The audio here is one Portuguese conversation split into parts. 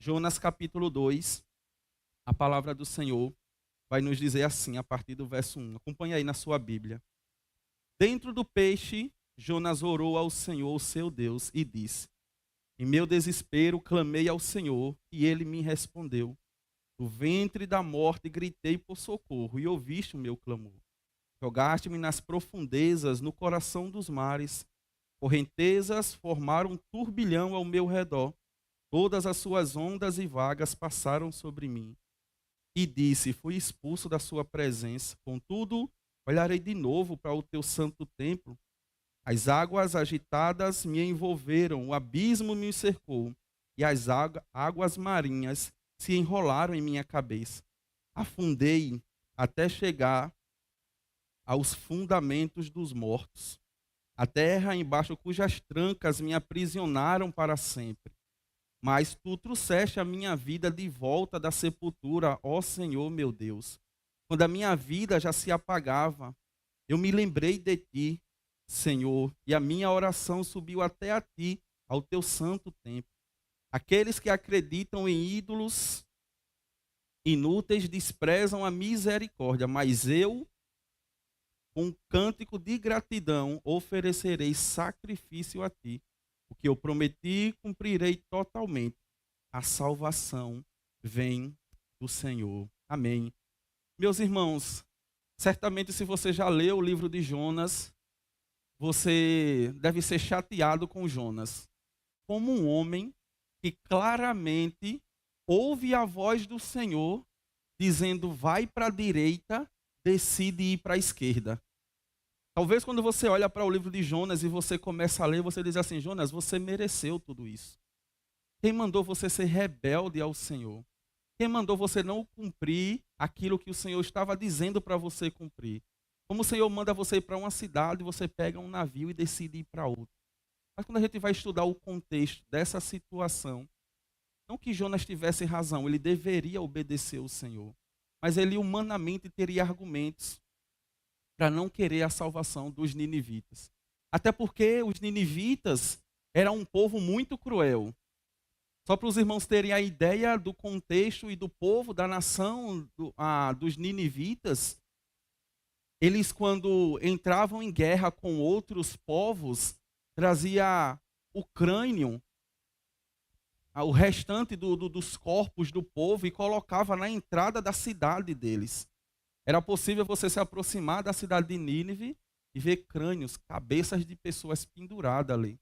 Jonas capítulo 2, a palavra do Senhor vai nos dizer assim, a partir do verso 1. Acompanhe aí na sua Bíblia. Dentro do peixe, Jonas orou ao Senhor, seu Deus, e disse: Em meu desespero clamei ao Senhor, e ele me respondeu. Do ventre da morte gritei por socorro, e ouviste o meu clamor. Jogaste-me nas profundezas, no coração dos mares. Correntezas formaram um turbilhão ao meu redor. Todas as suas ondas e vagas passaram sobre mim. E disse: Fui expulso da sua presença. Contudo, olharei de novo para o teu santo templo. As águas agitadas me envolveram, o abismo me cercou, e as águas marinhas se enrolaram em minha cabeça. Afundei até chegar aos fundamentos dos mortos, a terra embaixo cujas trancas me aprisionaram para sempre. Mas tu trouxeste a minha vida de volta da sepultura, ó Senhor meu Deus. Quando a minha vida já se apagava, eu me lembrei de ti, Senhor, e a minha oração subiu até a ti, ao teu santo templo. Aqueles que acreditam em ídolos inúteis desprezam a misericórdia, mas eu, com um cântico de gratidão, oferecerei sacrifício a ti. O que eu prometi, cumprirei totalmente. A salvação vem do Senhor. Amém. Meus irmãos, certamente se você já leu o livro de Jonas, você deve ser chateado com Jonas. Como um homem que claramente ouve a voz do Senhor dizendo: vai para a direita, decide ir para a esquerda. Talvez quando você olha para o livro de Jonas e você começa a ler, você diz assim: Jonas, você mereceu tudo isso. Quem mandou você ser rebelde ao Senhor? Quem mandou você não cumprir aquilo que o Senhor estava dizendo para você cumprir? Como o Senhor manda você ir para uma cidade, você pega um navio e decide ir para outra. Mas quando a gente vai estudar o contexto dessa situação, não que Jonas tivesse razão, ele deveria obedecer ao Senhor. Mas ele humanamente teria argumentos para não querer a salvação dos ninivitas. Até porque os ninivitas eram um povo muito cruel. Só para os irmãos terem a ideia do contexto e do povo, da nação dos ninivitas, eles quando entravam em guerra com outros povos, trazia o crânio, o restante dos corpos do povo e colocava na entrada da cidade deles. Era possível você se aproximar da cidade de Nínive e ver crânios, cabeças de pessoas penduradas ali.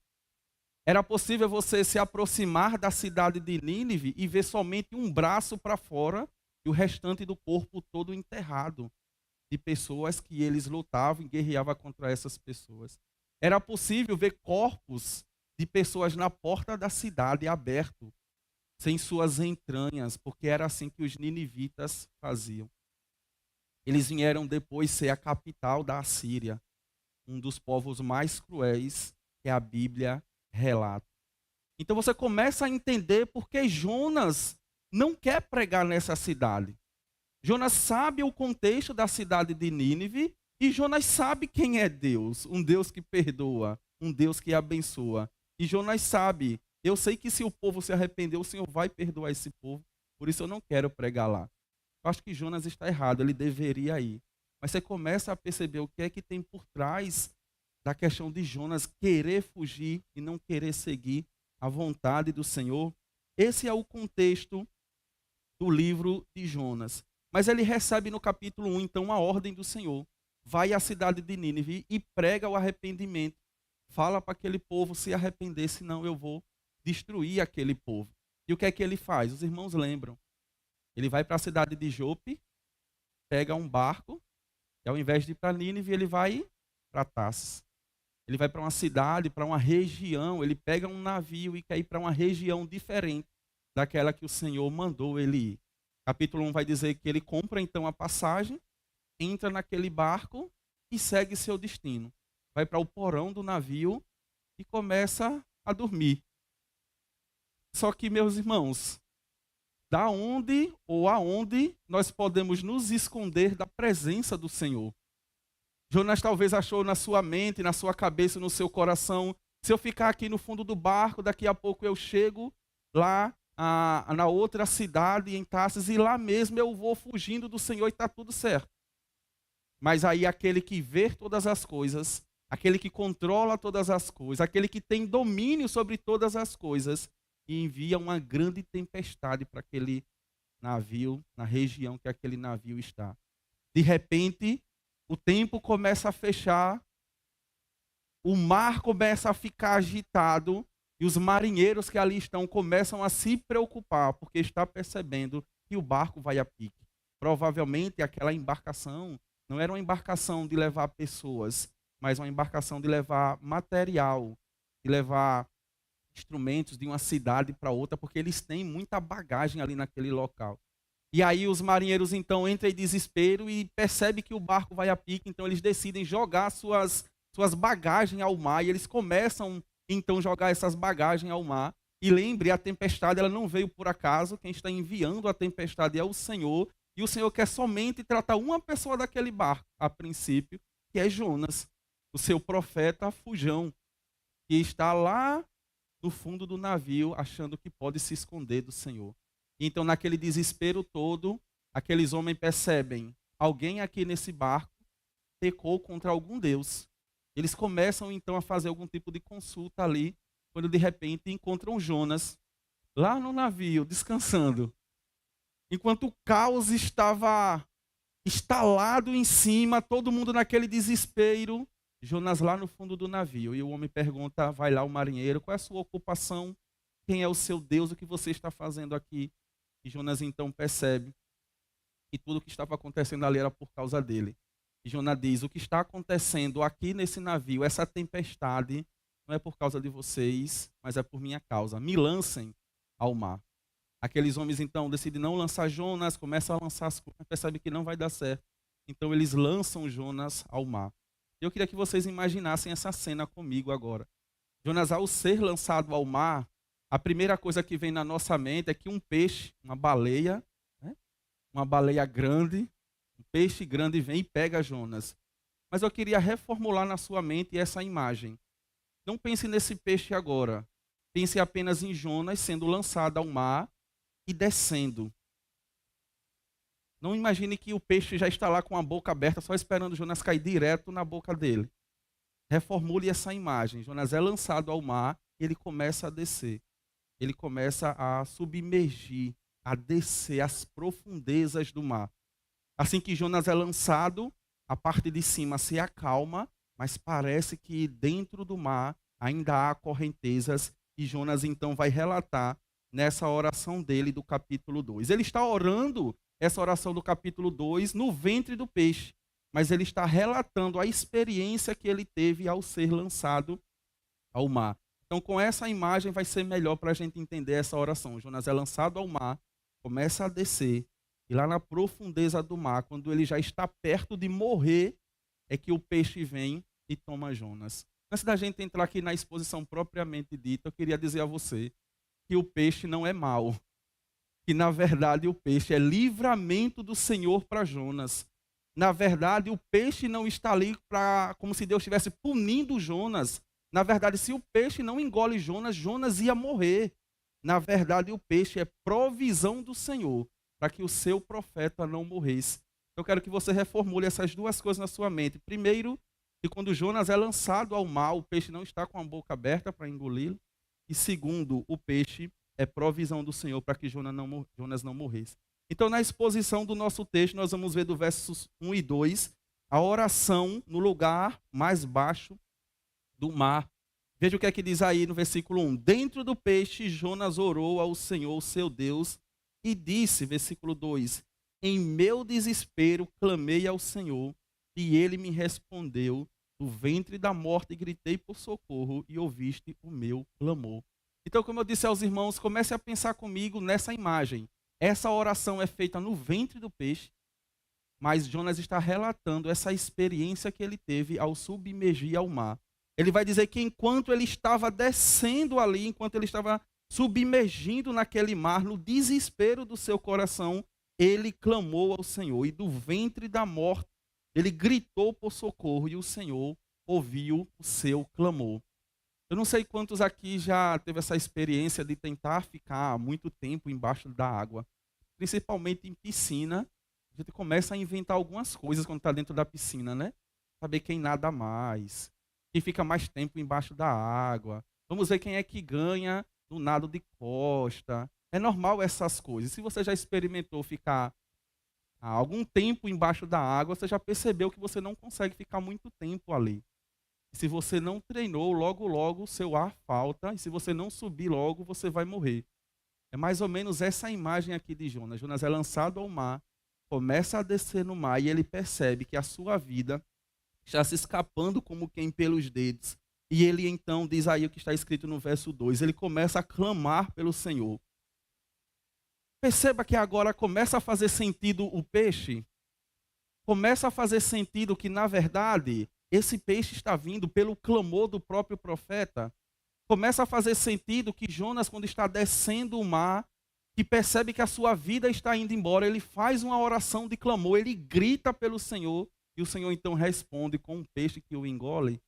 Era possível você se aproximar da cidade de Nínive e ver somente um braço para fora e o restante do corpo todo enterrado, de pessoas que eles lutavam e guerreavam contra essas pessoas. Era possível ver corpos de pessoas na porta da cidade aberto, sem suas entranhas, porque era assim que os ninivitas faziam. Eles vieram depois ser a capital da Assíria, um dos povos mais cruéis que a Bíblia relata. Então você começa a entender por que Jonas não quer pregar nessa cidade. Jonas sabe o contexto da cidade de Nínive e Jonas sabe quem é Deus, um Deus que perdoa, um Deus que abençoa. E Jonas sabe, eu sei que se o povo se arrepender, o Senhor vai perdoar esse povo, por isso eu não quero pregar lá. Eu acho que Jonas está errado, ele deveria ir. Mas você começa a perceber o que é que tem por trás da questão de Jonas querer fugir e não querer seguir a vontade do Senhor. Esse é o contexto do livro de Jonas. Mas ele recebe no capítulo 1, então, a ordem do Senhor. Vai à cidade de Nínive e prega o arrependimento. Fala para aquele povo se arrepender, senão eu vou destruir aquele povo. E o que é que ele faz? Os irmãos lembram. Ele vai para a cidade de Jope, pega um barco, e ao invés de ir para Nínive, ele vai para Tarsis. Ele vai para uma cidade, para uma região, ele pega um navio e quer ir para uma região diferente daquela que o Senhor mandou ele ir. Capítulo 1 vai dizer que ele compra então a passagem, entra naquele barco e segue seu destino. Vai para o porão do navio e começa a dormir. Só que, meus irmãos, da onde ou aonde nós podemos nos esconder da presença do Senhor? Jonas talvez achou na sua mente, na sua cabeça, no seu coração: se eu ficar aqui no fundo do barco, daqui a pouco eu chego lá na outra cidade, em Tarsis, e lá mesmo eu vou fugindo do Senhor e está tudo certo. Mas aí aquele que vê todas as coisas, aquele que controla todas as coisas, aquele que tem domínio sobre todas as coisas, e envia uma grande tempestade para aquele navio, na região que aquele navio está. De repente, o tempo começa a fechar, o mar começa a ficar agitado, e os marinheiros que ali estão começam a se preocupar, porque está percebendo que o barco vai a pique. Provavelmente aquela embarcação não era uma embarcação de levar pessoas, mas uma embarcação de levar material, de levar instrumentos de uma cidade para outra, porque eles têm muita bagagem ali naquele local. E aí os marinheiros então entram em desespero e percebem que o barco vai a pique, então eles decidem jogar suas bagagens ao mar, e eles começam então a jogar essas bagagens ao mar. E lembre, a tempestade ela não veio por acaso, quem está enviando a tempestade é o Senhor, e o Senhor quer somente tratar uma pessoa daquele barco, a princípio, que é Jonas, o seu profeta fujão, que está lá no fundo do navio, achando que pode se esconder do Senhor. Então, naquele desespero todo, aqueles homens percebem, alguém aqui nesse barco pecou contra algum Deus. Eles começam então a fazer algum tipo de consulta ali, quando de repente encontram Jonas lá no navio, descansando. Enquanto o caos estava instalado em cima, todo mundo naquele desespero, Jonas lá no fundo do navio. E o homem pergunta, vai lá o marinheiro, qual é a sua ocupação? Quem é o seu Deus? O que você está fazendo aqui? E Jonas então percebe que tudo o que estava acontecendo ali era por causa dele. E Jonas diz, o que está acontecendo aqui nesse navio, essa tempestade, não é por causa de vocês, mas é por minha causa. Me lancem ao mar. Aqueles homens então decidem não lançar Jonas, começam a lançar as coisas, percebem que não vai dar certo. Então eles lançam Jonas ao mar. Eu queria que vocês imaginassem essa cena comigo agora. Jonas, ao ser lançado ao mar, a primeira coisa que vem na nossa mente é que um peixe, uma baleia, né? Uma baleia grande, um peixe grande vem e pega Jonas. Mas eu queria reformular na sua mente essa imagem. Não pense nesse peixe agora. Pense apenas em Jonas sendo lançado ao mar e descendo. Não imagine que o peixe já está lá com a boca aberta, só esperando Jonas cair direto na boca dele. Reformule essa imagem. Jonas é lançado ao mar e ele começa a descer. Ele começa a submergir, a descer às profundezas do mar. Assim que Jonas é lançado, a parte de cima se acalma, mas parece que dentro do mar ainda há correntezas, e Jonas então vai relatar nessa oração dele do capítulo 2. Ele está orando essa oração do capítulo 2 no ventre do peixe, mas ele está relatando a experiência que ele teve ao ser lançado ao mar. Então, com essa imagem vai ser melhor para a gente entender essa oração. Jonas é lançado ao mar, começa a descer, e lá na profundeza do mar, quando ele já está perto de morrer, é que o peixe vem e toma Jonas. Antes da gente entrar aqui na exposição propriamente dita, eu queria dizer a você que o peixe não é mau. Que, na verdade, o peixe é livramento do Senhor para Jonas. Na verdade, o peixe não está ali como se Deus estivesse punindo Jonas. Na verdade, se o peixe não engole Jonas, Jonas ia morrer. Na verdade, o peixe é provisão do Senhor para que o seu profeta não morresse. Eu quero que você reformule essas duas coisas na sua mente. Primeiro, que quando Jonas é lançado ao mar, o peixe não está com a boca aberta para engoli-lo. E segundo, o peixe é provisão do Senhor para que Jonas não morresse. Então, na exposição do nosso texto, nós vamos ver do versos 1 e 2, a oração no lugar mais baixo do mar. Veja o que é que diz aí no versículo 1. Dentro do peixe, Jonas orou ao Senhor, seu Deus, e disse, versículo 2, em meu desespero clamei ao Senhor, e ele me respondeu, do ventre da morte gritei por socorro, e ouviste o meu clamor. Então, como eu disse aos irmãos, comece a pensar comigo nessa imagem. Essa oração é feita no ventre do peixe, mas Jonas está relatando essa experiência que ele teve ao submergir ao mar. Ele vai dizer que enquanto ele estava descendo ali, enquanto ele estava submergindo naquele mar, no desespero do seu coração, ele clamou ao Senhor. E do ventre da morte, ele gritou por socorro e o Senhor ouviu o seu clamor. Eu não sei quantos aqui já teve essa experiência de tentar ficar muito tempo embaixo da água, principalmente em piscina. A gente começa a inventar algumas coisas quando está dentro da piscina, né? Saber quem nada mais, quem fica mais tempo embaixo da água. Vamos ver quem é que ganha no nado de costa. É normal essas coisas. Se você já experimentou ficar há algum tempo embaixo da água, você já percebeu que você não consegue ficar muito tempo ali. Se você não treinou, logo logo o seu ar falta, e se você não subir logo, você vai morrer. É mais ou menos essa imagem aqui de Jonas. Jonas é lançado ao mar, começa a descer no mar e ele percebe que a sua vida está se escapando como quem pelos dedos. E ele então diz aí o que está escrito no verso 2, ele começa a clamar pelo Senhor. Perceba que agora começa a fazer sentido o peixe, começa a fazer sentido que, na verdade, esse peixe está vindo pelo clamor do próprio profeta. Começa a fazer sentido que Jonas, quando está descendo o mar, que percebe que a sua vida está indo embora, ele faz uma oração de clamor, ele grita pelo Senhor, e o Senhor então responde com um peixe que o engole.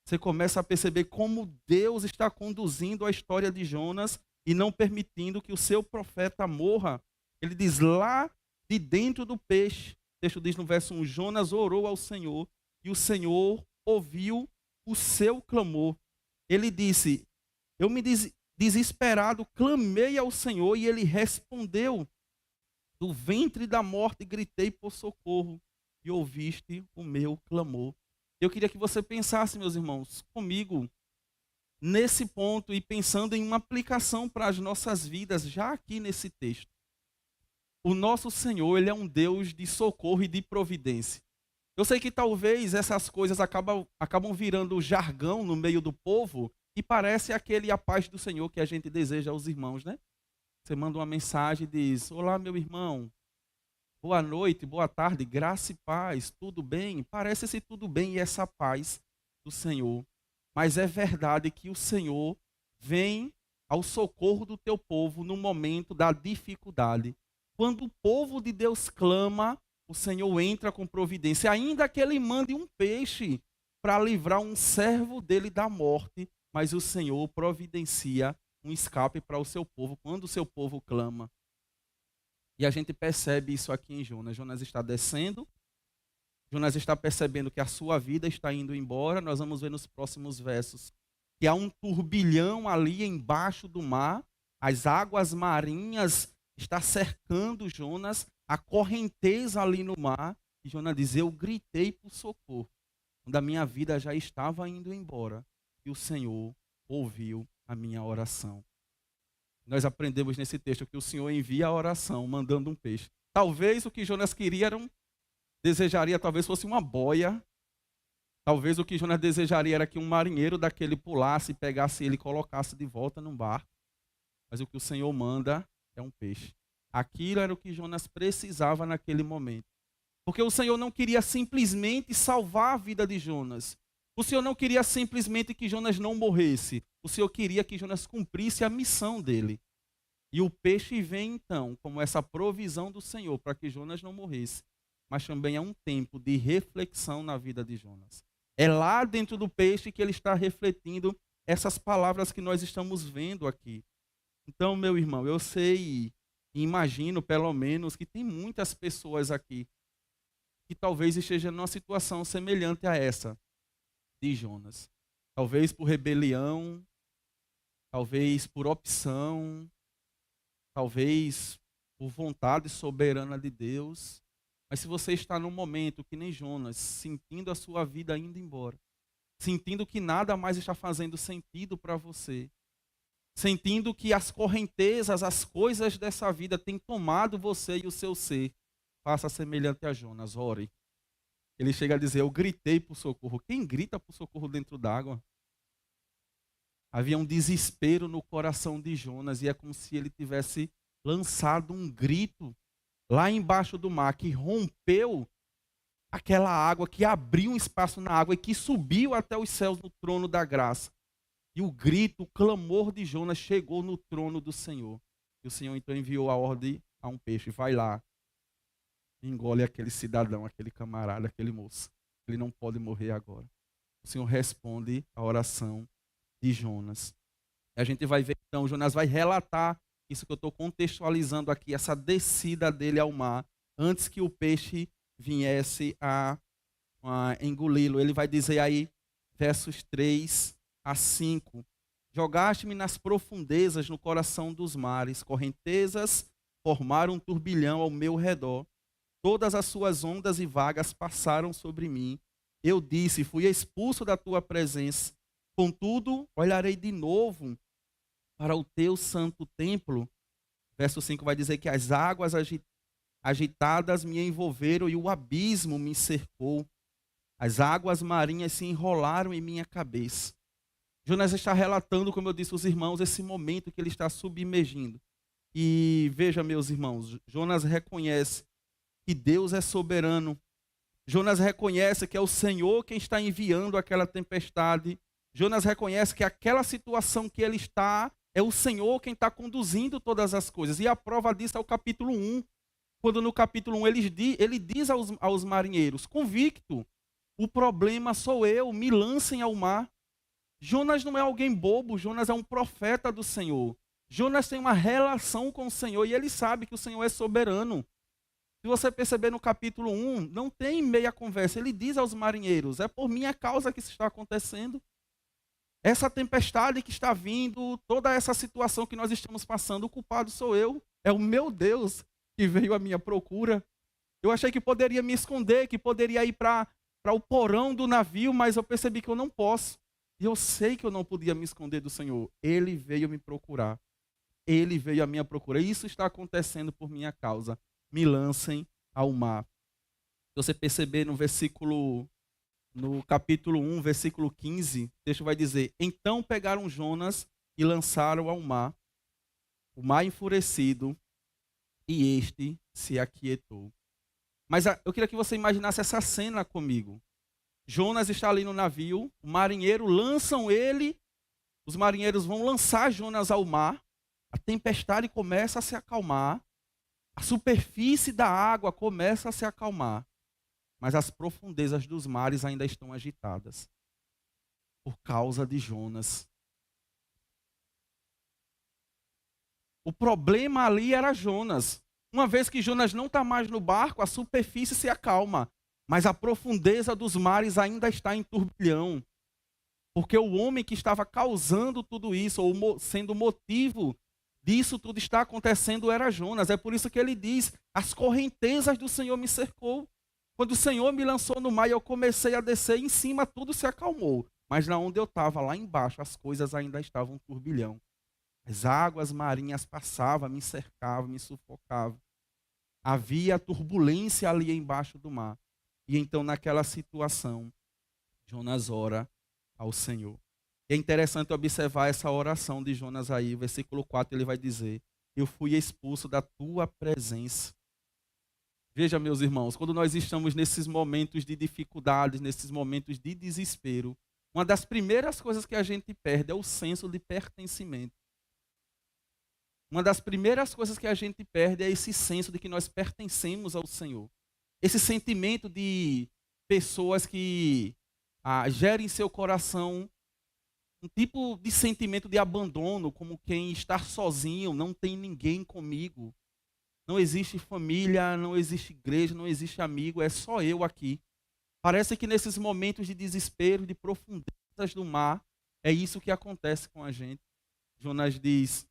Você começa a perceber como Deus está conduzindo a história de Jonas e não permitindo que o seu profeta morra. Ele diz lá de dentro do peixe, o texto diz no verso 1, Jonas orou ao Senhor e o Senhor ouviu o seu clamor. Ele disse, eu me desesperado clamei ao Senhor e ele respondeu. Do ventre da morte gritei por socorro e ouviste o meu clamor. Eu queria que você pensasse, meus irmãos, comigo, nesse ponto e pensando em uma aplicação para as nossas vidas, já aqui nesse texto. O nosso Senhor, Ele é um Deus de socorro e de providência. Eu sei que talvez essas coisas acabam virando jargão no meio do povo e parece aquele a paz do Senhor que a gente deseja aos irmãos, né? Você manda uma mensagem e diz, olá meu irmão, boa noite, boa tarde, graça e paz, tudo bem? Parece-se tudo bem e essa paz do Senhor. Mas é verdade que o Senhor vem ao socorro do teu povo no momento da dificuldade. Quando o povo de Deus clama, o Senhor entra com providência, ainda que ele mande um peixe para livrar um servo dele da morte, mas o Senhor providencia um escape para o seu povo, quando o seu povo clama. E a gente percebe isso aqui em Jonas. Jonas está descendo, Jonas está percebendo que a sua vida está indo embora. Nós vamos ver nos próximos versos que há um turbilhão ali embaixo do mar, as águas marinhas estão cercando Jonas, a correnteza ali no mar. E Jonas diz, eu gritei por socorro, quando a minha vida já estava indo embora. E o Senhor ouviu a minha oração. Nós aprendemos nesse texto que o Senhor envia a oração mandando um peixe. Talvez o que Jonas desejaria talvez fosse uma boia. Talvez o que Jonas desejaria era que um marinheiro daquele pulasse, pegasse ele e colocasse de volta num barco. Mas o que o Senhor manda é um peixe. Aquilo era o que Jonas precisava naquele momento. Porque o Senhor não queria simplesmente salvar a vida de Jonas. O Senhor não queria simplesmente que Jonas não morresse. O Senhor queria que Jonas cumprisse a missão dele. E o peixe vem então como essa provisão do Senhor para que Jonas não morresse. Mas também é um tempo de reflexão na vida de Jonas. É lá dentro do peixe que ele está refletindo essas palavras que nós estamos vendo aqui. Então, meu irmão, eu sei e imagino pelo menos que tem muitas pessoas aqui que talvez estejam numa situação semelhante a essa de Jonas. Talvez por rebelião, talvez por opção, talvez por vontade soberana de Deus. Mas se você está num momento que nem Jonas, sentindo a sua vida indo embora, sentindo que nada mais está fazendo sentido para você, sentindo que as correntezas, as coisas dessa vida têm tomado você e o seu ser, faça semelhante a Jonas, ore. Ele chega a dizer, eu gritei por socorro. Quem grita por socorro dentro d'água? Havia um desespero no coração de Jonas e é como se ele tivesse lançado um grito lá embaixo do mar, que rompeu aquela água, que abriu um espaço na água e que subiu até os céus no trono da graça. E o grito, o clamor de Jonas chegou no trono do Senhor. E o Senhor então enviou a ordem a um peixe, vai lá, engole aquele cidadão, aquele camarada, aquele moço. Ele não pode morrer agora. O Senhor responde a oração de Jonas. E a gente vai ver, então, Jonas vai relatar isso que eu estou contextualizando aqui, essa descida dele ao mar, antes que o peixe viesse a engoli-lo. Ele vai dizer aí, versos 3 a 5, jogaste-me nas profundezas, no coração dos mares, correntezas formaram um turbilhão ao meu redor, todas as suas ondas e vagas passaram sobre mim. Eu disse, fui expulso da tua presença, contudo, olharei de novo para o teu santo templo. Verso 5 vai dizer que as águas agitadas me envolveram e o abismo me cercou. As águas marinhas se enrolaram em minha cabeça. Jonas está relatando, como eu disse aos irmãos, esse momento que ele está submergindo. E veja, meus irmãos, Jonas reconhece que Deus é soberano. Jonas reconhece que é o Senhor quem está enviando aquela tempestade. Jonas reconhece que aquela situação que ele está, é o Senhor quem está conduzindo todas as coisas. E a prova disso é o capítulo 1. Quando no capítulo 1 ele diz aos marinheiros, convicto, o problema sou eu, me lancem ao mar. Jonas não é alguém bobo, Jonas é um profeta do Senhor. Jonas tem uma relação com o Senhor e ele sabe que o Senhor é soberano. Se você perceber no capítulo 1, não tem meia conversa. Ele diz aos marinheiros, é por minha causa que isso está acontecendo. Essa tempestade que está vindo, toda essa situação que nós estamos passando, o culpado sou eu. É o meu Deus que veio à minha procura. Eu achei que poderia me esconder, que poderia ir para o porão do navio, mas eu percebi que eu não posso. E eu sei que eu não podia me esconder do Senhor. Ele veio me procurar. Ele veio à minha procura. Isso está acontecendo por minha causa. Me lancem ao mar. Se você perceber no capítulo 1, versículo 15, o texto vai dizer, então pegaram Jonas e lançaram ao mar, o mar enfurecido, e este se aquietou. Mas eu queria que você imaginasse essa cena comigo. Jonas está ali no navio, o marinheiro lançam ele, os marinheiros vão lançar Jonas ao mar, a tempestade começa a se acalmar, a superfície da água começa a se acalmar, mas as profundezas dos mares ainda estão agitadas por causa de Jonas. O problema ali era Jonas. Uma vez que Jonas não está mais no barco, a superfície se acalma, mas a profundeza dos mares ainda está em turbilhão. Porque o homem que estava causando tudo isso, ou sendo motivo disso tudo está acontecendo, era Jonas. É por isso que ele diz, as correntezas do Senhor me cercou. Quando o Senhor me lançou no mar e eu comecei a descer, em cima tudo se acalmou. Mas na onde eu estava, lá embaixo, as coisas ainda estavam um turbilhão. As águas marinhas passavam, me cercavam, me sufocavam. Havia turbulência ali embaixo do mar. E então, naquela situação, Jonas ora ao Senhor. E é interessante observar essa oração de Jonas aí. Versículo 4, ele vai dizer, eu fui expulso da tua presença. Veja, meus irmãos, quando nós estamos nesses momentos de dificuldades, nesses momentos de desespero, uma das primeiras coisas que a gente perde é o senso de pertencimento. Uma das primeiras coisas que a gente perde é esse senso de que nós pertencemos ao Senhor. Esse sentimento de pessoas que gerem em seu coração um tipo de sentimento de abandono, como quem está sozinho, não tem ninguém comigo. Não existe família, não existe igreja, não existe amigo, é só eu aqui. Parece que nesses momentos de desespero, de profundezas do mar, é isso que acontece com a gente. Jonas diz,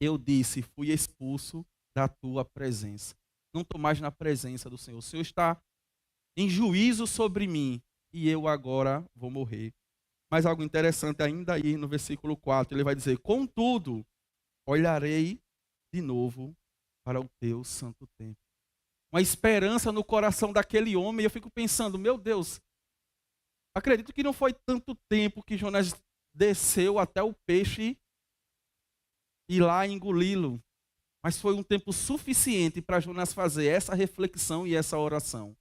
eu disse, fui expulso da tua presença. Não estou mais na presença do Senhor. O Senhor está em juízo sobre mim e eu agora vou morrer. Mas algo interessante ainda aí no versículo 4, ele vai dizer, contudo, olharei de novo para o teu santo templo. Uma esperança no coração daquele homem, e eu fico pensando, meu Deus, acredito que não foi tanto tempo que Jonas desceu até o peixe ir lá engoli-lo, mas foi um tempo suficiente para Jonas fazer essa reflexão e essa oração.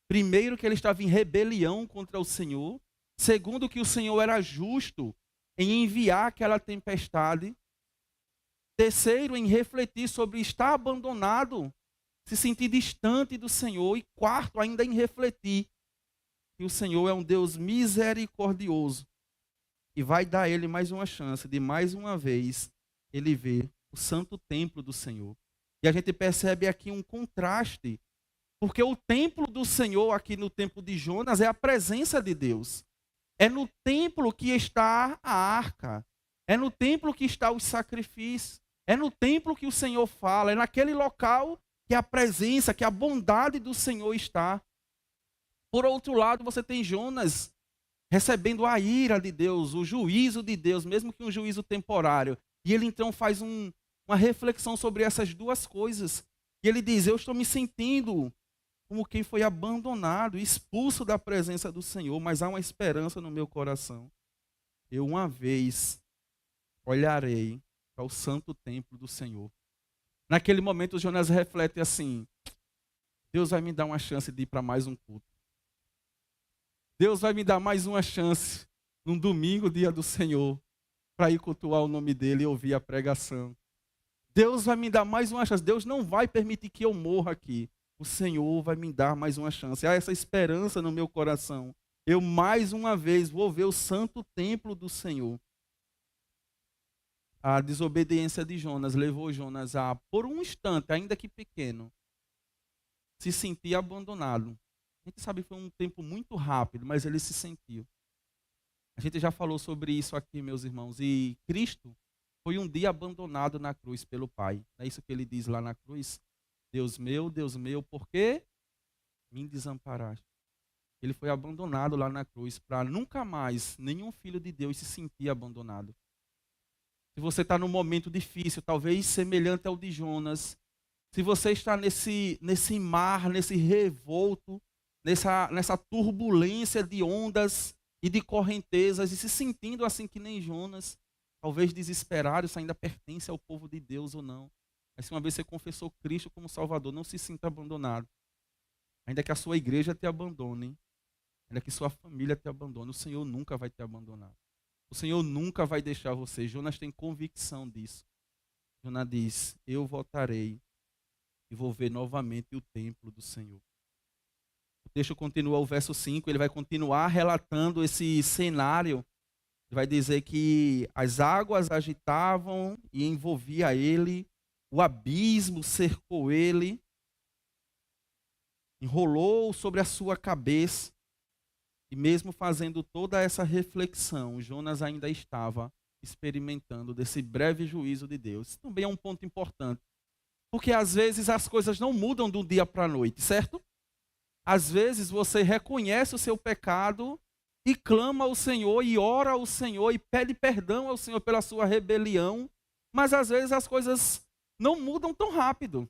Primeiro, que ele estava em rebelião contra o Senhor. Segundo, que o Senhor era justo em enviar aquela tempestade. Terceiro, em refletir sobre estar abandonado, se sentir distante do Senhor. E quarto, ainda em refletir que o Senhor é um Deus misericordioso, e vai dar a ele mais uma chance de mais uma vez ele ver o santo templo do Senhor. E a gente percebe aqui um contraste, porque o templo do Senhor aqui no templo de Jonas é a presença de Deus. É no templo que está a arca. É no templo que está os sacrifícios. É no templo que o Senhor fala. É naquele local que a presença, que a bondade do Senhor está. Por outro lado, você tem Jonas recebendo a ira de Deus, o juízo de Deus, mesmo que um juízo temporário. E ele então faz uma reflexão sobre essas duas coisas. E ele diz: eu estou me sentindo como quem foi abandonado, expulso da presença do Senhor, mas há uma esperança no meu coração. Eu uma vez olharei para o santo templo do Senhor. Naquele momento, Jonas reflete assim: Deus vai me dar uma chance de ir para mais um culto. Deus vai me dar mais uma chance, num domingo, dia do Senhor, para ir cultuar o nome dele e ouvir a pregação. Deus vai me dar mais uma chance. Deus não vai permitir que eu morra aqui. O Senhor vai me dar mais uma chance. Há essa esperança no meu coração. Eu mais uma vez vou ver o santo templo do Senhor. A desobediência de Jonas levou Jonas a, por um instante, ainda que pequeno, se sentir abandonado. A gente sabe que foi um tempo muito rápido, mas ele se sentiu. A gente já falou sobre isso aqui, meus irmãos. E Cristo foi um dia abandonado na cruz pelo Pai. Não é isso que ele diz lá na cruz? Deus meu, por que me desamparaste? Ele foi abandonado lá na cruz para nunca mais nenhum filho de Deus se sentir abandonado. Se você está num momento difícil, talvez semelhante ao de Jonas, se você está nesse mar, nesse revolto, nessa turbulência de ondas e de correntezas, e se sentindo assim que nem Jonas, talvez desesperado, se ainda pertence ao povo de Deus ou não. Mas se uma vez você confessou Cristo como Salvador, não se sinta abandonado. Ainda que a sua igreja te abandone, ainda que sua família te abandone, o Senhor nunca vai te abandonar. O Senhor nunca vai deixar você. Jonas tem convicção disso. Jonas diz: eu voltarei e vou ver novamente o templo do Senhor. O texto continua, o verso 5, ele vai continuar relatando esse cenário. Ele vai dizer que as águas agitavam e envolvia ele, o abismo cercou ele, enrolou sobre a sua cabeça. E mesmo fazendo toda essa reflexão, Jonas ainda estava experimentando desse breve juízo de Deus. Também é um ponto importante. Porque às vezes as coisas não mudam do dia para a noite, certo? Às vezes você reconhece o seu pecado e clama ao Senhor e ora ao Senhor e pede perdão ao Senhor pela sua rebelião. Mas às vezes as coisas não mudam tão rápido.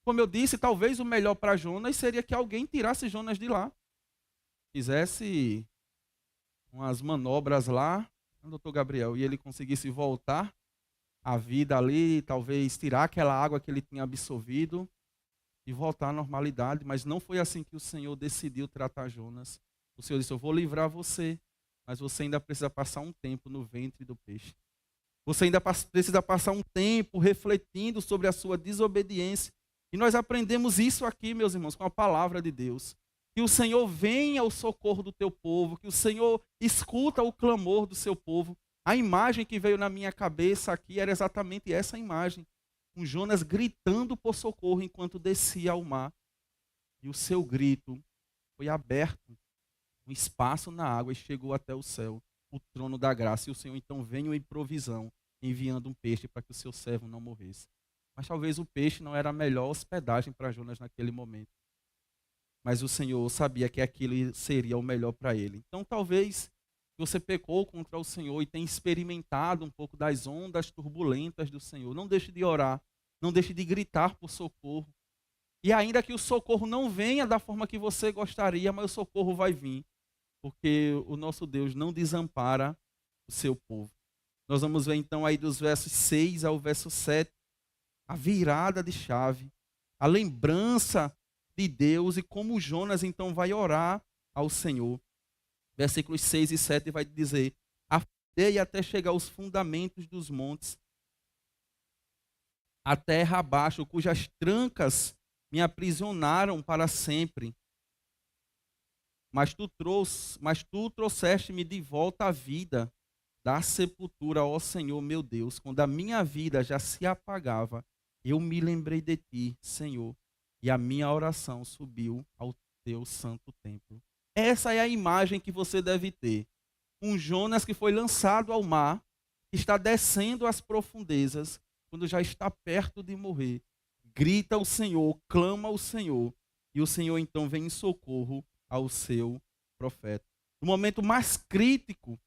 Como eu disse, talvez o melhor para Jonas seria que alguém tirasse Jonas de lá. Fizesse umas manobras lá, doutor Gabriel, e ele conseguisse voltar à vida ali, talvez tirar aquela água que ele tinha absorvido e voltar à normalidade, mas não foi assim que o Senhor decidiu tratar Jonas. O Senhor disse: eu vou livrar você, mas você ainda precisa passar um tempo no ventre do peixe. Você ainda precisa passar um tempo refletindo sobre a sua desobediência. E nós aprendemos isso aqui, meus irmãos, com a palavra de Deus. Que o Senhor venha ao socorro do teu povo, que o Senhor escuta o clamor do seu povo. A imagem que veio na minha cabeça aqui era exatamente essa imagem. Um Jonas gritando por socorro enquanto descia ao mar. E o seu grito foi aberto, um espaço na água e chegou até o céu, o trono da graça. E o Senhor então veio em provisão, enviando um peixe para que o seu servo não morresse. Mas talvez o peixe não era a melhor hospedagem para Jonas naquele momento. Mas o Senhor sabia que aquilo seria o melhor para ele. Então talvez você pecou contra o Senhor e tenha experimentado um pouco das ondas turbulentas do Senhor. Não deixe de orar, não deixe de gritar por socorro. E ainda que o socorro não venha da forma que você gostaria, mas o socorro vai vir. Porque o nosso Deus não desampara o seu povo. Nós vamos ver então aí dos versos 6 ao verso 7, a virada de chave, a lembrança de Deus e como Jonas então vai orar ao Senhor. Versículos 6 e 7 vai dizer: afundei até chegar aos fundamentos dos montes, a terra abaixo, cujas trancas me aprisionaram para sempre. Mas tu trouxeste-me de volta à vida da sepultura, ó Senhor meu Deus, quando a minha vida já se apagava, eu me lembrei de ti, Senhor, e a minha oração subiu ao teu santo templo. Essa é a imagem que você deve ter. Um Jonas que foi lançado ao mar, que está descendo às profundezas, quando já está perto de morrer. Grita ao Senhor, clama ao Senhor, e o Senhor então vem em socorro ao seu profeta. No momento mais crítico,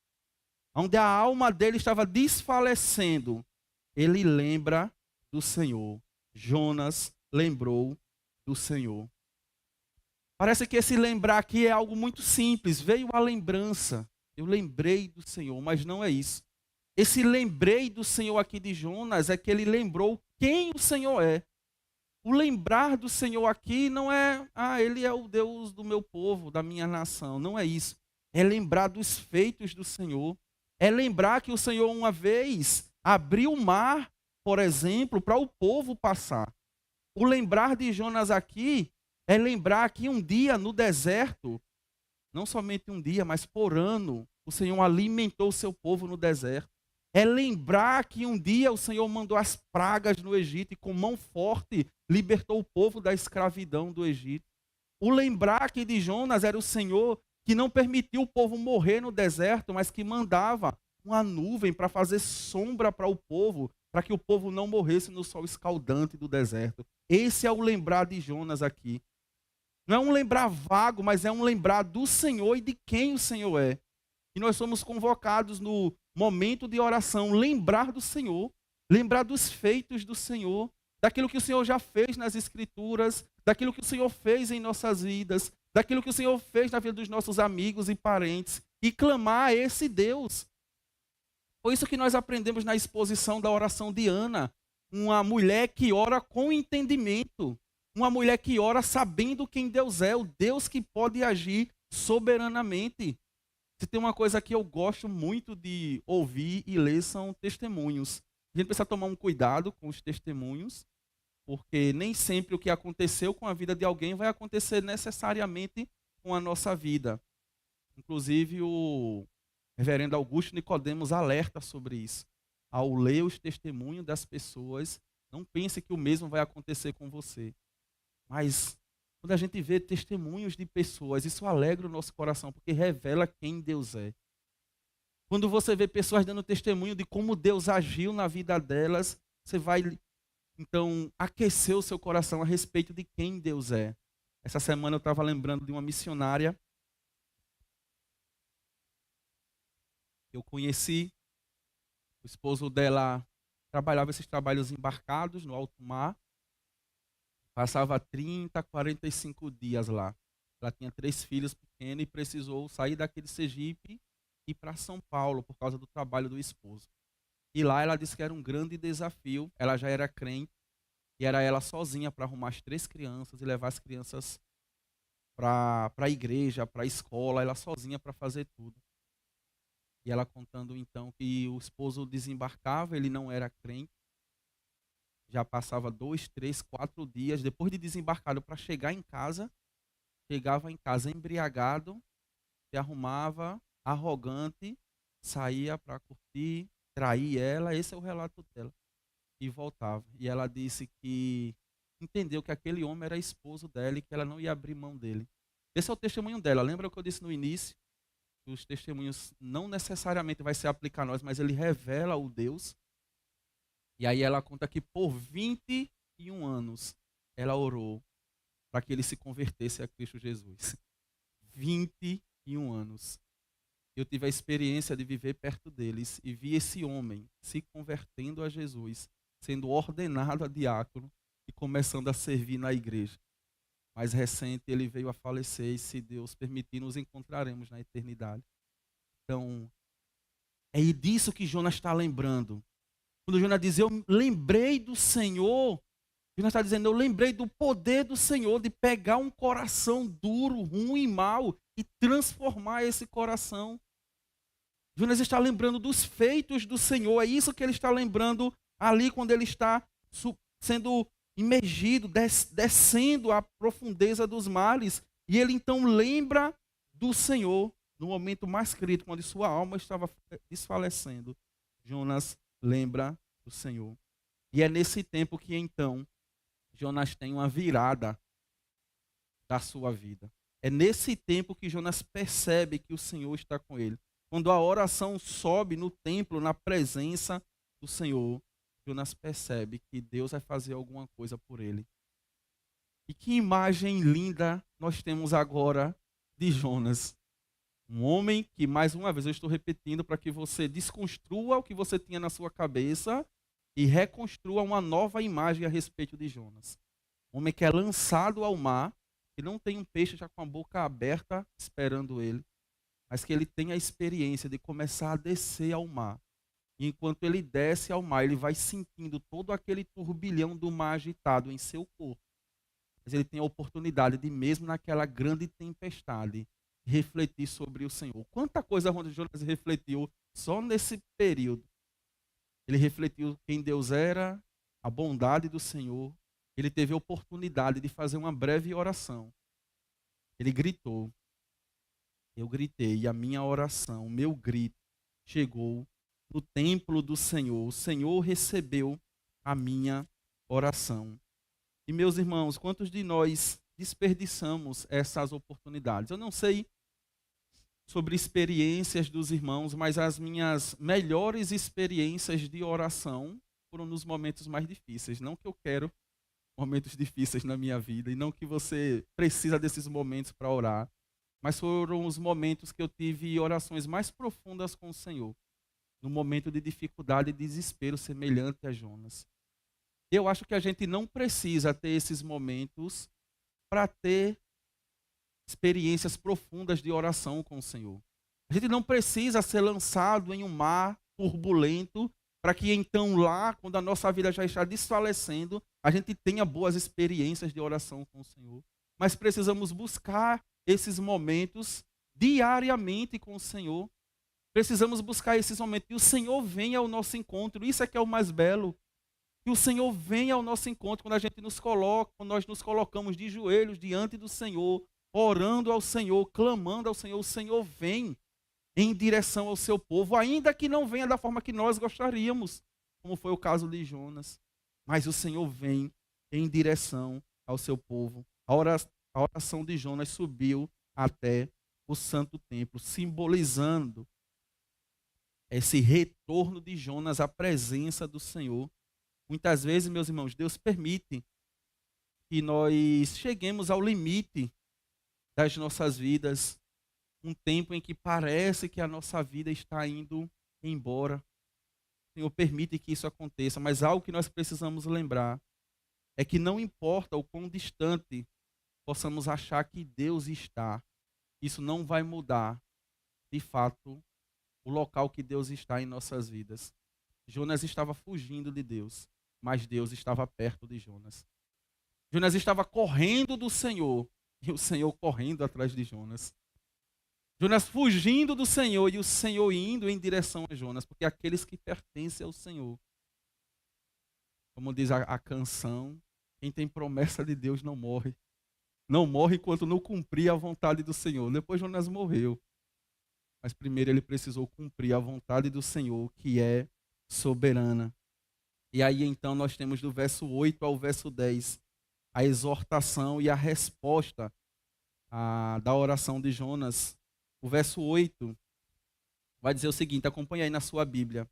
onde a alma dele estava desfalecendo, ele lembra do Senhor. Jonas lembrou do Senhor. Parece que esse lembrar aqui é algo muito simples. Veio a lembrança. Eu lembrei do Senhor, mas não é isso. Esse lembrei do Senhor aqui de Jonas é que ele lembrou quem o Senhor é. O lembrar do Senhor aqui não é, ele é o Deus do meu povo, da minha nação. Não é isso. É lembrar dos feitos do Senhor. É lembrar que o Senhor uma vez abriu o mar, por exemplo, para o povo passar. O lembrar de Jonas aqui é lembrar que um dia no deserto, não somente um dia, mas por ano, o Senhor alimentou o seu povo no deserto. É lembrar que um dia o Senhor mandou as pragas no Egito e com mão forte libertou o povo da escravidão do Egito. O lembrar que de Jonas era o Senhor que não permitiu o povo morrer no deserto, mas que mandava uma nuvem para fazer sombra para o povo, para que o povo não morresse no sol escaldante do deserto. Esse é o lembrar de Jonas aqui. Não é um lembrar vago, mas é um lembrar do Senhor e de quem o Senhor é. E nós somos convocados no momento de oração, lembrar do Senhor, lembrar dos feitos do Senhor, daquilo que o Senhor já fez nas Escrituras, daquilo que o Senhor fez em nossas vidas, daquilo que o Senhor fez na vida dos nossos amigos e parentes, e clamar a esse Deus. Foi isso que nós aprendemos na exposição da oração de Ana, uma mulher que ora com entendimento, uma mulher que ora sabendo quem Deus é, o Deus que pode agir soberanamente. Se tem uma coisa que eu gosto muito de ouvir e ler são testemunhos. A gente precisa tomar um cuidado com os testemunhos, porque nem sempre o que aconteceu com a vida de alguém vai acontecer necessariamente com a nossa vida. Inclusive o reverendo Augusto Nicodemos alerta sobre isso. Ao ler os testemunhos das pessoas, não pense que o mesmo vai acontecer com você. Mas quando a gente vê testemunhos de pessoas, isso alegra o nosso coração, porque revela quem Deus é. Quando você vê pessoas dando testemunho de como Deus agiu na vida delas, você vai, então, aquecer o seu coração a respeito de quem Deus é. Essa semana eu estava lembrando de uma missionária que eu conheci. O esposo dela trabalhava esses trabalhos embarcados no alto mar. Passava 30, 45 dias lá. Ela tinha 3 filhos pequenos e precisou sair daquele Sergipe e ir para São Paulo por causa do trabalho do esposo. E lá ela disse que era um grande desafio. Ela já era crente e era ela sozinha para arrumar as 3 crianças e levar as crianças para a igreja, para a escola, ela sozinha para fazer tudo. E ela contando então que o esposo desembarcava, ele não era crente. Já passava 2, 3, 4 dias depois de desembarcado para chegar em casa. Chegava em casa embriagado, se arrumava, arrogante, saía para curtir, trair ela. Esse é o relato dela. E voltava. E ela disse que entendeu que aquele homem era esposo dela e que ela não ia abrir mão dele. Esse é o testemunho dela. Lembra o que eu disse no início? Os testemunhos não necessariamente vai se aplicar a nós, mas ele revela o Deus. E aí ela conta que por 21 anos ela orou para que ele se convertesse a Cristo Jesus. 21 anos. Eu tive a experiência de viver perto deles e vi esse homem se convertendo a Jesus, sendo ordenado a diácono e começando a servir na igreja. Mais recente ele veio a falecer e, se Deus permitir, nos encontraremos na eternidade. Então, é disso que Jonas está lembrando. Quando Jonas diz, eu lembrei do Senhor, Jonas está dizendo, eu lembrei do poder do Senhor de pegar um coração duro, ruim e mau e transformar esse coração. Jonas está lembrando dos feitos do Senhor, é isso que ele está lembrando ali quando ele está sendo imergido, descendo à profundeza dos mares. E ele então lembra do Senhor no momento mais crítico, onde sua alma estava desfalecendo, Jonas lembra do Senhor. E é nesse tempo que então Jonas tem uma virada da sua vida. É nesse tempo que Jonas percebe que o Senhor está com ele. Quando a oração sobe no templo, na presença do Senhor, Jonas percebe que Deus vai fazer alguma coisa por ele. E que imagem linda nós temos agora de Jonas. Um homem que, mais uma vez, eu estou repetindo para que você desconstrua o que você tinha na sua cabeça e reconstrua uma nova imagem a respeito de Jonas. Um homem que é lançado ao mar, que não tem um peixe já com a boca aberta esperando ele, mas que ele tem a experiência de começar a descer ao mar. E enquanto ele desce ao mar, ele vai sentindo todo aquele turbilhão do mar agitado em seu corpo. Mas ele tem a oportunidade de, mesmo naquela grande tempestade, refletir sobre o Senhor. Quanta coisa Jonas refletiu só nesse período. Ele refletiu quem Deus era, a bondade do Senhor. Ele teve a oportunidade de fazer uma breve oração. Ele gritou. Eu gritei, e a minha oração, o meu grito, chegou no templo do Senhor. O Senhor recebeu a minha oração. E, meus irmãos, quantos de nós desperdiçamos essas oportunidades? Eu não sei sobre experiências dos irmãos, mas as minhas melhores experiências de oração foram nos momentos mais difíceis. Não que eu quero momentos difíceis na minha vida, e não que você precisa desses momentos para orar, mas foram os momentos que eu tive orações mais profundas com o Senhor, no momento de dificuldade e desespero semelhante a Jonas. Eu acho que a gente não precisa ter esses momentos para ter experiências profundas de oração com o Senhor. A gente não precisa ser lançado em um mar turbulento para que então lá, quando a nossa vida já está desfalecendo, a gente tenha boas experiências de oração com o Senhor. Mas precisamos buscar esses momentos diariamente com o Senhor. Precisamos buscar esses momentos. E o Senhor vem ao nosso encontro. Isso é que é o mais belo. Que o Senhor venha ao nosso encontro quando a gente nos coloca, quando nós nos colocamos de joelhos diante do Senhor, orando ao Senhor, clamando ao Senhor. O Senhor vem em direção ao seu povo, ainda que não venha da forma que nós gostaríamos, como foi o caso de Jonas. Mas o Senhor vem em direção ao seu povo. A oração de Jonas subiu até o santo templo, simbolizando esse retorno de Jonas à presença do Senhor. Muitas vezes, meus irmãos, Deus permite que nós cheguemos ao limite das nossas vidas, um tempo em que parece que a nossa vida está indo embora. O Senhor permite que isso aconteça, mas algo que nós precisamos lembrar é que não importa o quão distante possamos achar que Deus está, isso não vai mudar, de fato, o local que Deus está em nossas vidas. Jonas estava fugindo de Deus, mas Deus estava perto de Jonas. Jonas estava correndo do Senhor e o Senhor correndo atrás de Jonas. Jonas fugindo do Senhor e o Senhor indo em direção a Jonas, porque aqueles que pertencem ao Senhor, como diz a canção, quem tem promessa de Deus não morre. Não morre enquanto não cumprir a vontade do Senhor. Depois Jonas morreu. Mas primeiro ele precisou cumprir a vontade do Senhor, que é soberana. E aí então nós temos do verso 8 ao verso 10 a exortação e a resposta da oração de Jonas. O verso 8 vai dizer o seguinte, acompanha aí na sua Bíblia.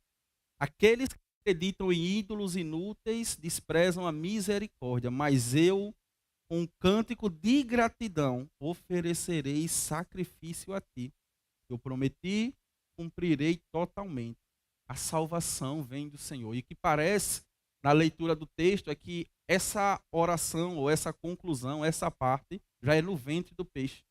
Aqueles que acreditam em ídolos inúteis desprezam a misericórdia, mas eu, com um cântico de gratidão, oferecerei sacrifício a ti. Eu prometi, cumprirei totalmente. A salvação vem do Senhor. E o que parece, na leitura do texto, é que essa oração, ou essa conclusão, essa parte, já é no ventre do peixe.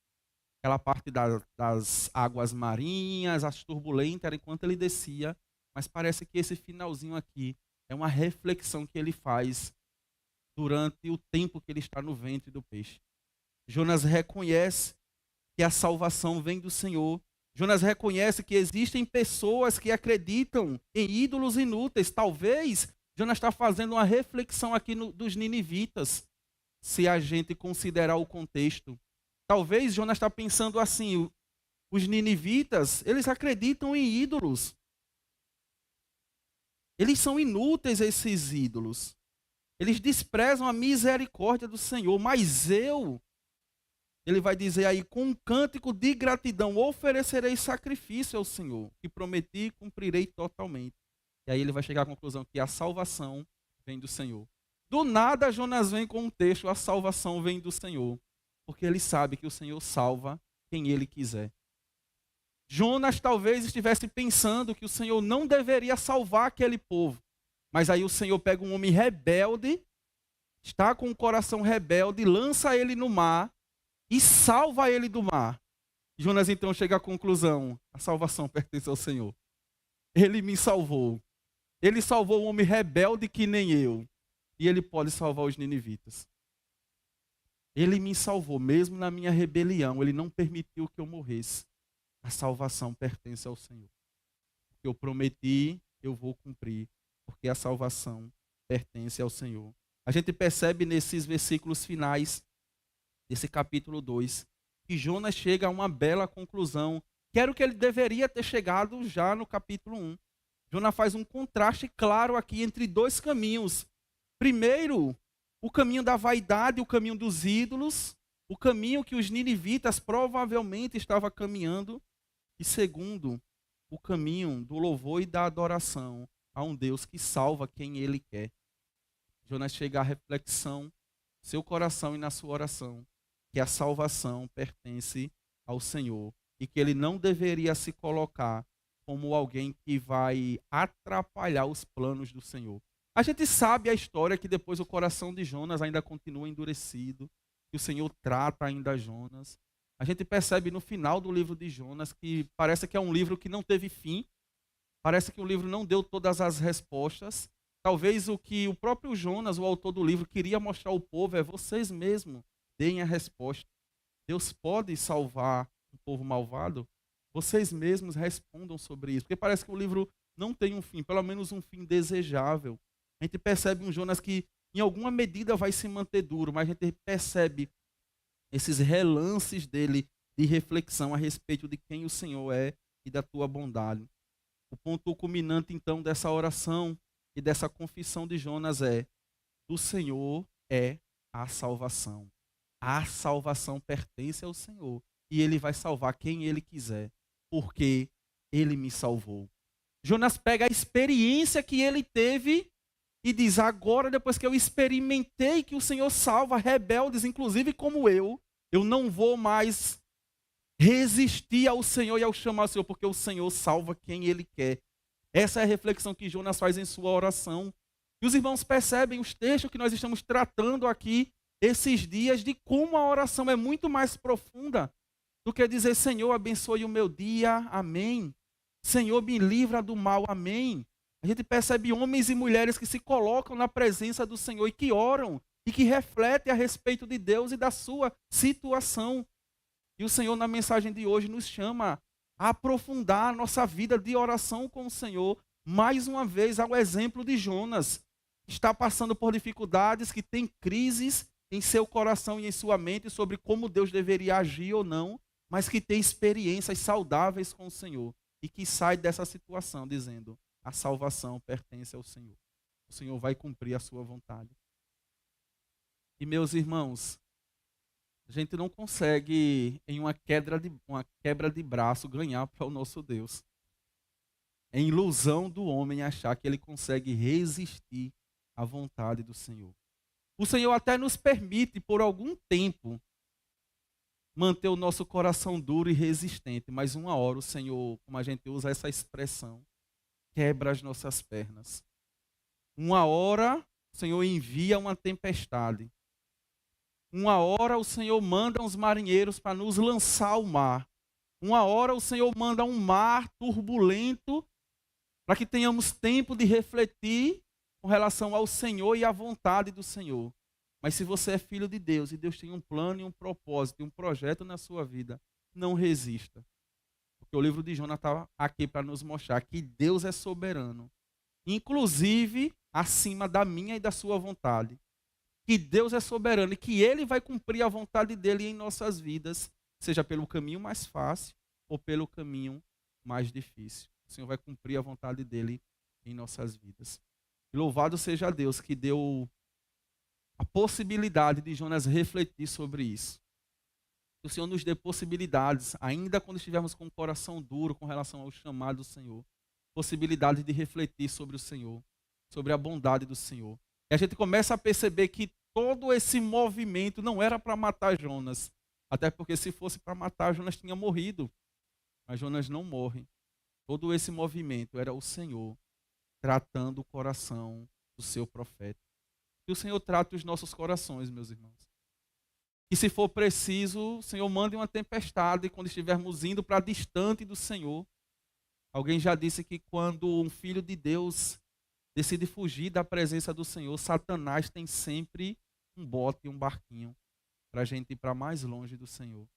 Aquela parte das águas marinhas, as turbulentas, era enquanto ele descia. Mas parece que esse finalzinho aqui é uma reflexão que ele faz durante o tempo que ele está no ventre do peixe. Jonas reconhece que a salvação vem do Senhor. Jonas reconhece que existem pessoas que acreditam em ídolos inúteis. Talvez Jonas está fazendo uma reflexão aqui dos ninivitas, se a gente considerar o contexto. Talvez Jonas está pensando assim, Os ninivitas, eles acreditam em ídolos. Eles são inúteis, esses ídolos. Eles desprezam a misericórdia do Senhor. Mas ele vai dizer aí, com um cântico de gratidão, oferecerei sacrifício ao Senhor, que prometi e cumprirei totalmente. E aí ele vai chegar à conclusão que a salvação vem do Senhor. Do nada, Jonas vem com um texto, a salvação vem do Senhor. Porque ele sabe que o Senhor salva quem ele quiser. Jonas talvez estivesse pensando que o Senhor não deveria salvar aquele povo. Mas aí o Senhor pega um homem rebelde, está com o coração rebelde, lança ele no mar e salva ele do mar. Jonas então chega à conclusão, a salvação pertence ao Senhor. Ele me salvou. Ele salvou um homem rebelde que nem eu. E ele pode salvar os ninivitas. Ele me salvou, mesmo na minha rebelião. Ele não permitiu que eu morresse. A salvação pertence ao Senhor. O que eu prometi, eu vou cumprir. Porque a salvação pertence ao Senhor. A gente percebe nesses versículos finais desse capítulo 2 que Jonas chega a uma bela conclusão, que era o que ele deveria ter chegado já no capítulo 1. Jonas faz um contraste claro aqui entre dois caminhos. Primeiro, o caminho da vaidade, o caminho dos ídolos, o caminho que os ninivitas provavelmente estavam caminhando. E segundo, o caminho do louvor e da adoração a um Deus que salva quem ele quer. Jonas chega à reflexão, no seu coração e na sua oração, que a salvação pertence ao Senhor e que ele não deveria se colocar como alguém que vai atrapalhar os planos do Senhor. A gente sabe a história que depois o coração de Jonas ainda continua endurecido, que o Senhor trata ainda Jonas. A gente percebe no final do livro de Jonas que parece que é um livro que não teve fim, parece que o livro não deu todas as respostas. Talvez o que o próprio Jonas, o autor do livro, queria mostrar ao povo é: vocês mesmos deem a resposta. Deus pode salvar o povo malvado? Vocês mesmos respondam sobre isso. Porque parece que o livro não tem um fim, pelo menos um fim desejável. A gente percebe um Jonas que em alguma medida vai se manter duro, mas a gente percebe esses relances dele de reflexão a respeito de quem o Senhor é e da tua bondade. O ponto culminante então dessa oração e dessa confissão de Jonas é: do Senhor é a salvação. A salvação pertence ao Senhor e ele vai salvar quem ele quiser, porque ele me salvou. Jonas pega a experiência que ele teve e diz: agora, depois que eu experimentei que o Senhor salva rebeldes, inclusive como eu não vou mais resistir ao Senhor e ao chamar ao Senhor, porque o Senhor salva quem ele quer. Essa é a reflexão que Jonas faz em sua oração. E os irmãos percebem os textos que nós estamos tratando aqui esses dias, de como a oração é muito mais profunda do que dizer: Senhor, abençoe o meu dia, amém. Senhor, me livra do mal, amém. A gente percebe homens e mulheres que se colocam na presença do Senhor e que oram e que refletem a respeito de Deus e da sua situação. E o Senhor, na mensagem de hoje, nos chama a aprofundar a nossa vida de oração com o Senhor, mais uma vez ao exemplo de Jonas, que está passando por dificuldades, que tem crises em seu coração e em sua mente sobre como Deus deveria agir ou não, mas que tem experiências saudáveis com o Senhor e que sai dessa situação dizendo: a salvação pertence ao Senhor. O Senhor vai cumprir a sua vontade. E meus irmãos, a gente não consegue, em uma quebra de braço, ganhar para o nosso Deus. É ilusão do homem achar que ele consegue resistir à vontade do Senhor. O Senhor até nos permite, por algum tempo, manter o nosso coração duro e resistente, mas uma hora o Senhor, como a gente usa essa expressão, quebra as nossas pernas. Uma hora o Senhor envia uma tempestade. Uma hora o Senhor manda uns marinheiros para nos lançar ao mar. Uma hora o Senhor manda um mar turbulento para que tenhamos tempo de refletir com relação ao Senhor e à vontade do Senhor. Mas se você é filho de Deus e Deus tem um plano e um propósito e um projeto na sua vida, não resista. Porque o livro de Jonas está aqui para nos mostrar que Deus é soberano, inclusive acima da minha e da sua vontade. Que Deus é soberano e que Ele vai cumprir a vontade dEle em nossas vidas, seja pelo caminho mais fácil ou pelo caminho mais difícil. O Senhor vai cumprir a vontade dele em nossas vidas. E louvado seja Deus que deu a possibilidade de Jonas refletir sobre isso. Que o Senhor nos dê possibilidades, ainda quando estivermos com o coração duro com relação ao chamado do Senhor, possibilidade de refletir sobre o Senhor, sobre a bondade do Senhor. E a gente começa a perceber que todo esse movimento não era para matar Jonas, até porque se fosse para matar, Jonas tinha morrido. Mas Jonas não morre. Todo esse movimento era o Senhor tratando o coração do seu profeta. Que o Senhor trate os nossos corações, meus irmãos. E se for preciso, o Senhor mande uma tempestade quando estivermos indo para distante do Senhor. Alguém já disse que quando um filho de Deus decide fugir da presença do Senhor, Satanás tem sempre um bote, um barquinho, para a gente ir para mais longe do Senhor.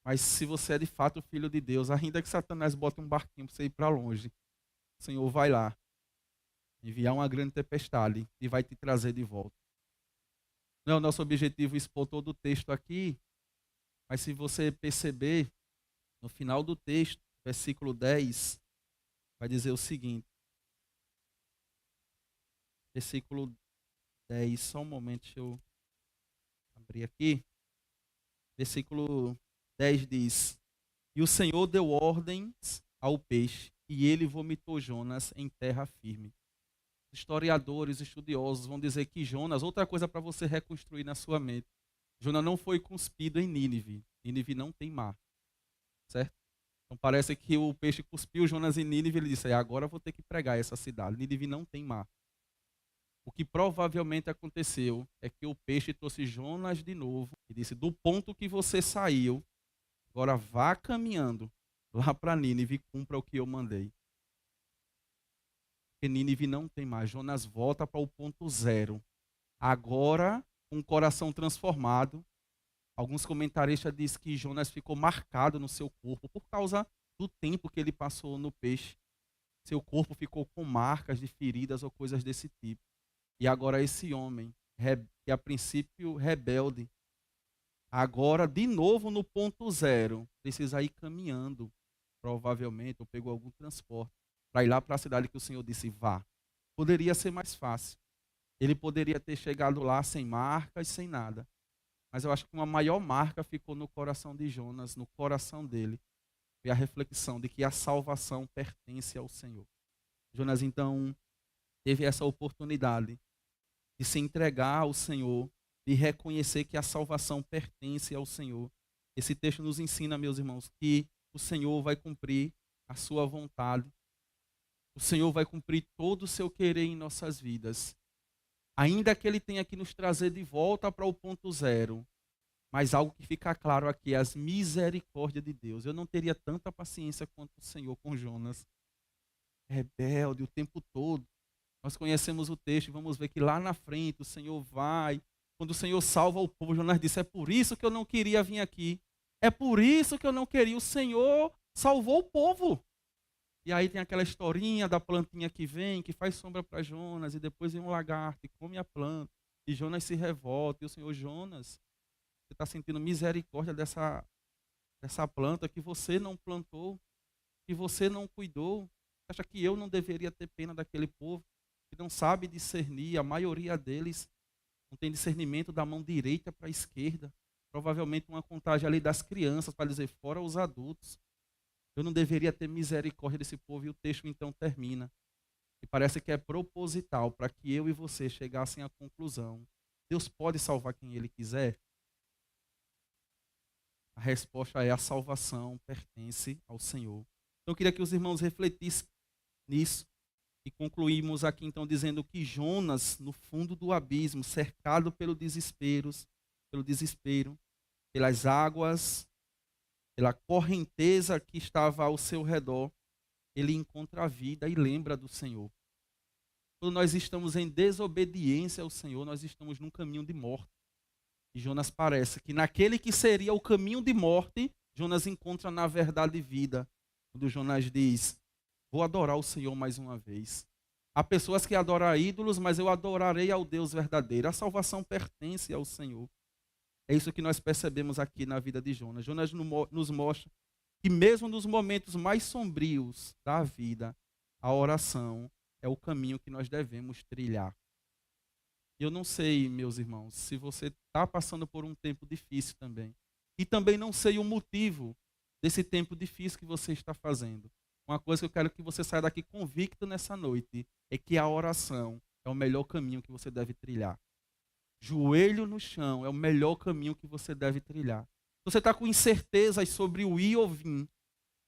Mas se você é de fato filho de Deus, ainda que Satanás bote um barquinho para você ir para longe, o Senhor vai lá, enviar uma grande tempestade e vai te trazer de volta. Não é o nosso objetivo expor todo o texto aqui, mas se você perceber, no final do texto, versículo 10, vai dizer o seguinte. Versículo 10, só um momento, deixa eu abrir aqui. Versículo 10 diz: E o Senhor deu ordens ao peixe, e ele vomitou Jonas em terra firme. Historiadores, estudiosos vão dizer que Jonas, outra coisa para você reconstruir na sua mente, Jonas não foi cuspido em Nínive. Nínive não tem mar, certo? Então parece que o peixe cuspiu Jonas em Nínive e ele disse, agora eu vou ter que pregar essa cidade. Nínive não tem mar. O que provavelmente aconteceu é que o peixe trouxe Jonas de novo e disse, do ponto que você saiu, agora vá caminhando lá para Nínive e cumpra o que eu mandei. Porque Nínive não tem mais. Jonas volta para o ponto zero. Agora, com o coração transformado, alguns comentaristas dizem que Jonas ficou marcado no seu corpo por causa do tempo que ele passou no peixe. Seu corpo ficou com marcas de feridas ou coisas desse tipo. E agora esse homem, que a princípio rebelde, agora de novo no ponto zero, precisa ir caminhando, provavelmente, ou pegou algum transporte, para ir lá para a cidade que o Senhor disse, vá. Poderia ser mais fácil. Ele poderia ter chegado lá sem marcas, sem nada. Mas eu acho que uma maior marca ficou no coração de Jonas, no coração dele. Foi a reflexão de que a salvação pertence ao Senhor. Jonas, então, teve essa oportunidade de se entregar ao Senhor, de reconhecer que a salvação pertence ao Senhor. Esse texto nos ensina, meus irmãos, que o Senhor vai cumprir a sua vontade. O Senhor vai cumprir todo o seu querer em nossas vidas. Ainda que Ele tenha que nos trazer de volta para o ponto zero. Mas algo que fica claro aqui é as misericórdias de Deus. Eu não teria tanta paciência quanto o Senhor com Jonas. Rebelde o tempo todo. Nós conhecemos o texto e vamos ver que lá na frente o Senhor vai. Quando o Senhor salva o povo, Jonas disse, é por isso que eu não queria vir aqui. É por isso que eu não queria. O Senhor salvou o povo. E aí tem aquela historinha da plantinha que vem, que faz sombra para Jonas, e depois vem um lagarto e come a planta. E Jonas se revolta. E o Senhor, Jonas, você está sentindo misericórdia dessa planta que você não plantou, que você não cuidou. Você acha que eu não deveria ter pena daquele povo que não sabe discernir? A maioria deles não tem discernimento da mão direita para a esquerda. Provavelmente uma contagem ali das crianças, para dizer, fora os adultos. Eu não deveria ter misericórdia desse povo. E o texto então termina. E parece que é proposital para que eu e você chegassem à conclusão. Deus pode salvar quem Ele quiser? A resposta é a salvação pertence ao Senhor. Então eu queria que os irmãos refletissem nisso. E concluímos aqui então dizendo que Jonas, no fundo do abismo, cercado pelo desespero, pelas águas, pela correnteza que estava ao seu redor, ele encontra a vida e lembra do Senhor. Quando nós estamos em desobediência ao Senhor, nós estamos num caminho de morte. E Jonas parece que naquele que seria o caminho de morte, Jonas encontra na verdade vida. Quando Jonas diz, vou adorar o Senhor mais uma vez. Há pessoas que adoram ídolos, mas eu adorarei ao Deus verdadeiro. A salvação pertence ao Senhor. É isso que nós percebemos aqui na vida de Jonas. Jonas nos mostra que mesmo nos momentos mais sombrios da vida, a oração é o caminho que nós devemos trilhar. Eu não sei, meus irmãos, se você está passando por um tempo difícil também. E também não sei o motivo desse tempo difícil que você está fazendo. Uma coisa que eu quero que você saia daqui convicto nessa noite é que a oração é o melhor caminho que você deve trilhar. Joelho no chão é o melhor caminho que você deve trilhar. Se você está com incertezas sobre o ir ou vir,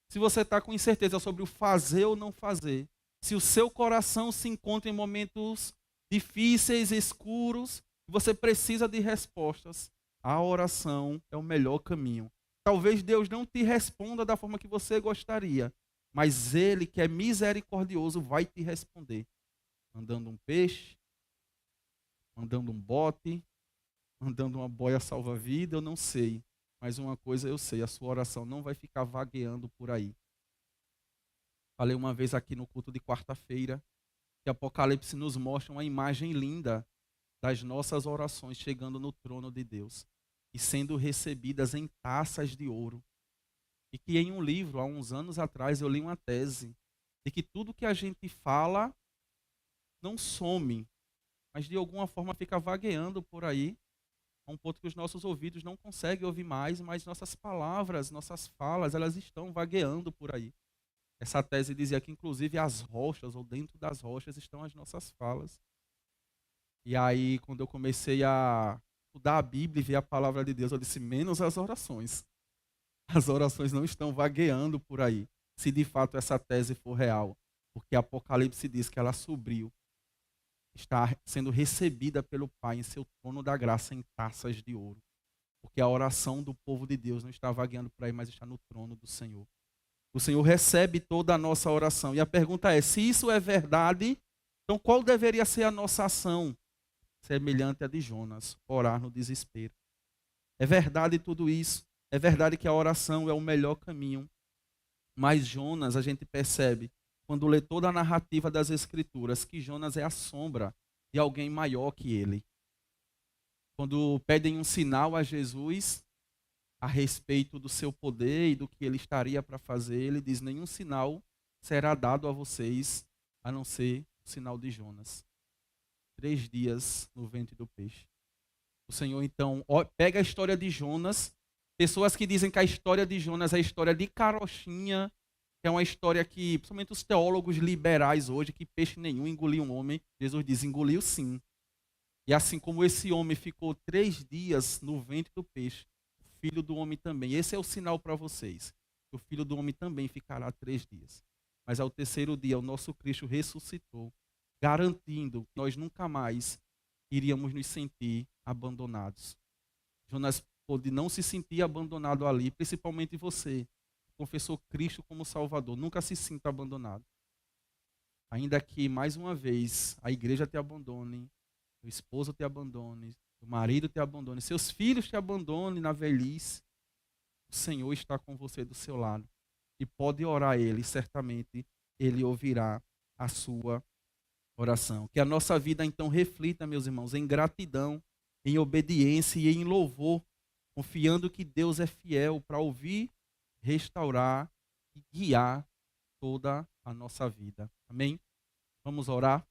se você está com incerteza sobre o fazer ou não fazer, se o seu coração se encontra em momentos difíceis, escuros, você precisa de respostas, a oração é o melhor caminho. Talvez Deus não te responda da forma que você gostaria, mas Ele, que é misericordioso, vai te responder. Mandando um peixe, mandando um bote, mandando uma boia salva-vida, eu não sei. Mas uma coisa eu sei, a sua oração não vai ficar vagueando por aí. Falei uma vez aqui no culto de quarta-feira, que Apocalipse nos mostra uma imagem linda das nossas orações chegando no trono de Deus e sendo recebidas em taças de ouro. E que em um livro, há uns anos atrás, eu li uma tese de que tudo que a gente fala não some, mas de alguma forma fica vagueando por aí, a um ponto que os nossos ouvidos não conseguem ouvir mais, mas nossas palavras, nossas falas, elas estão vagueando por aí. Essa tese dizia que, inclusive, as rochas, ou dentro das rochas, estão as nossas falas. E aí, quando eu comecei a estudar a Bíblia e ver a palavra de Deus, eu disse, menos as orações. As orações não estão vagueando por aí, se de fato essa tese for real. Porque Apocalipse diz que ela subiu, está sendo recebida pelo Pai em seu trono da graça em taças de ouro. Porque a oração do povo de Deus não está vagueando por aí, mas está no trono do Senhor. O Senhor recebe toda a nossa oração. E a pergunta é, se isso é verdade, então qual deveria ser a nossa ação? Semelhante à de Jonas, orar no desespero. É verdade tudo isso. É verdade que a oração é o melhor caminho. Mas Jonas, a gente percebe, quando lê toda a narrativa das Escrituras, que Jonas é a sombra de alguém maior que ele. Quando pedem um sinal a Jesus a respeito do seu poder e do que ele estaria para fazer, ele diz, nenhum sinal será dado a vocês, a não ser o sinal de Jonas. 3 dias no ventre do peixe. O Senhor, então, pega a história de Jonas, pessoas que dizem que a história de Jonas é a história de carochinha, que é uma história que, principalmente os teólogos liberais hoje, que peixe nenhum engoliu um homem, Jesus diz, engoliu sim. E assim como esse homem ficou 3 dias no ventre do peixe, o Filho do Homem também. Esse é o sinal para vocês. O Filho do Homem também ficará 3 dias. Mas ao 3º dia, o nosso Cristo ressuscitou, garantindo que nós nunca mais iríamos nos sentir abandonados. Jonas pôde não se sentir abandonado ali, principalmente você, que confessou Cristo como Salvador. Nunca se sinta abandonado. Ainda que, mais uma vez, a igreja te abandone, o esposo te abandone, o marido te abandone, seus filhos te abandonem na velhice, o Senhor está com você do seu lado. E pode orar a Ele, certamente Ele ouvirá a sua oração. Que a nossa vida então reflita, meus irmãos, em gratidão, em obediência e em louvor, confiando que Deus é fiel para ouvir, restaurar e guiar toda a nossa vida. Amém? Vamos orar?